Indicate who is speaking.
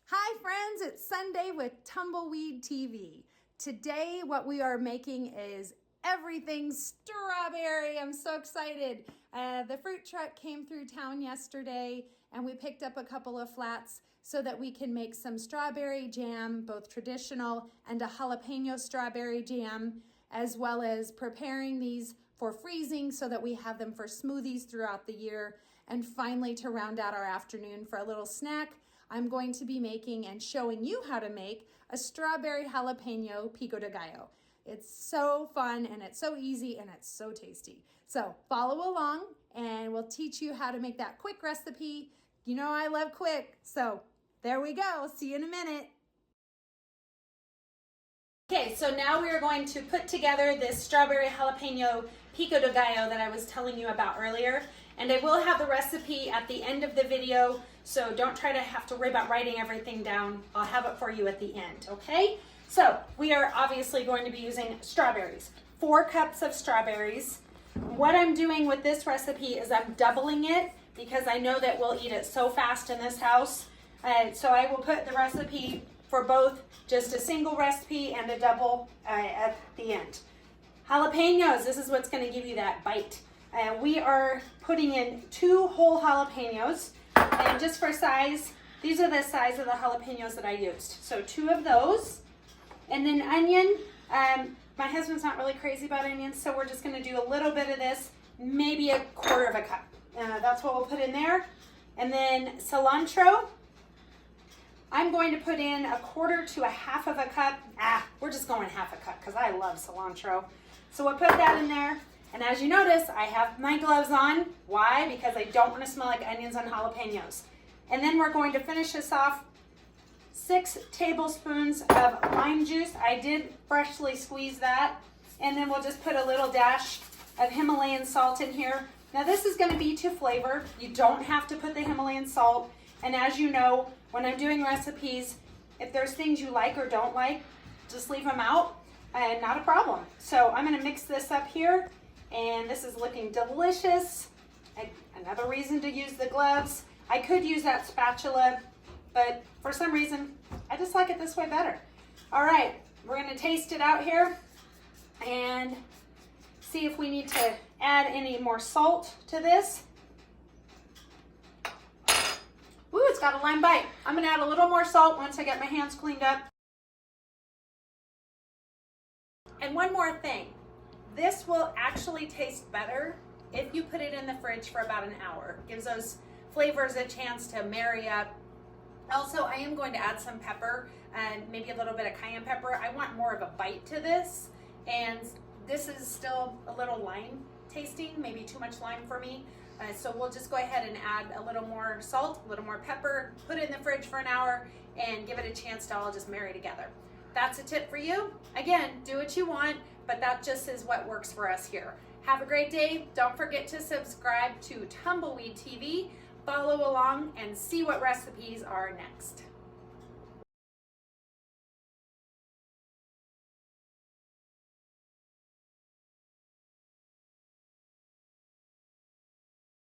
Speaker 1: Hi friends, it's Sunday with Tumbleweed TV. Today what we are making is everything strawberry. I'm so excited. The fruit truck came through town yesterday and we picked up a couple of flats so that we can make some strawberry jam, both traditional and a jalapeno strawberry jam, as well as preparing these for freezing so that we have them for smoothies throughout the year. And finally, to round out our afternoon for a little snack, I'm going to be making and showing you how to make a strawberry jalapeno Pico De Gallo. It's so fun and it's so easy and it's so tasty. So follow along and we'll teach you how to make that quick recipe. You know I love quick, so there we go. See you in a minute. Okay, so now we are going to put together this strawberry jalapeno Pico De Gallo that I was telling you about earlier. And I will have the recipe at the end of the video, so don't try to have to worry about writing everything down. I'll have it for you at the end, okay? So we are obviously going to be using strawberries. 4 cups of strawberries. What I'm doing with this recipe is I'm doubling it because I know that we'll eat it so fast in this house. So I will put the recipe for both, just a single recipe and a double at the end. Jalapenos, this is what's going to give you that bite. We are putting in 2 whole jalapenos, and just for size, these are the size of the jalapenos that I used. So 2 of those, and then onion. My husband's not really crazy about onions, so we're just going to do a little bit of this, maybe a 1/4 of a cup. That's what we'll put in there. And then cilantro. I'm going to put in a 1/4 to a 1/2 of a cup. We're just going 1/2 a cup because I love cilantro. So we'll put that in there. And as you notice, I have my gloves on. Why? Because I don't want to smell like onions on jalapenos. And then we're going to finish this off. 6 tablespoons of lime juice. I did freshly squeeze that. And then we'll just put a little dash of Himalayan salt in here. Now this is going to be to flavor. You don't have to put the Himalayan salt. And as you know, when I'm doing recipes, if there's things you like or don't like, just leave them out. And not a problem. So I'm going to mix this up here. And this is looking delicious. Another reason to use the gloves. I could use that spatula, but for some reason, I just like it this way better. All right, we're gonna taste it out here and see if we need to add any more salt to this. Ooh, it's got a lime bite. I'm gonna add a little more salt once I get my hands cleaned up. And one more thing. This will actually taste better if you put it in the fridge for about an hour. Gives those flavors a chance to marry up. Also, I am going to add some pepper and maybe a little bit of cayenne pepper. I want more of a bite to this. And this is still a little lime tasting, maybe too much lime for me. So we'll just go ahead and add a little more salt, a little more pepper, put it in the fridge for an hour and give it a chance to all just marry together. That's a tip for you. Again, do what you want, but that just is what works for us here. Have a great day. Don't forget to subscribe to Tumbleweed TV. Follow along and see what recipes are next.